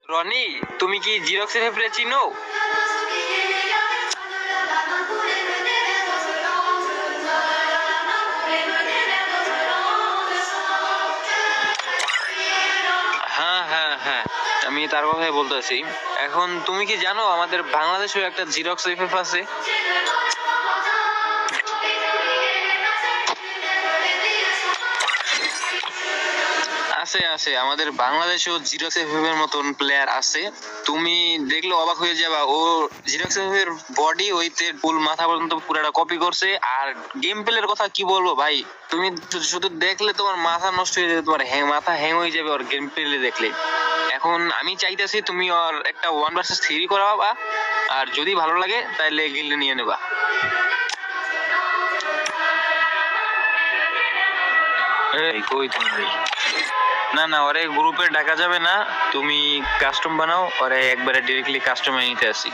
রনি, তুমি কি Xerox FF রে চিনো? হ্যাঁ হ্যাঁ হ্যাঁ, আমি তার কথাই বলতেছি। এখন তুমি কি জানো আমাদের বাংলাদেশেও একটা জিরক্স এফএফ আছে? আছে আছে, আমাদের বাংলাদেশেও জিরক্স এফএফ এর মতন প্লেয়ার আছে। তুমি দেখলে অবাক হয়ে যাবা, ও জিরক্স এফএফ এর বডি হইতে ফুল মাথা পর্যন্ত পুরাটা কপি করছে। আর গেম প্লের কথা কি বলবো ভাই, তুমি শুধু দেখলে তোমার মাথা নষ্ট হয়ে যাবে, তোমার মাথা হ্যাং হয়ে যাবে ওর গেম প্লে দেখলে। এখন আমি চাইতেছি তুমি ওর একটা 1 vs 3 করাবা, আর যদি ভালো লাগে তাহলে গিল্ডে নিয়ে নেবা। এই কই তুমি? না না, ওরে গ্রুপে ডাকা যাবে না, তুমি কাস্টম বানাও, ওরে একবারে ডিরেক্টলি কাস্টমে নিতে আসি।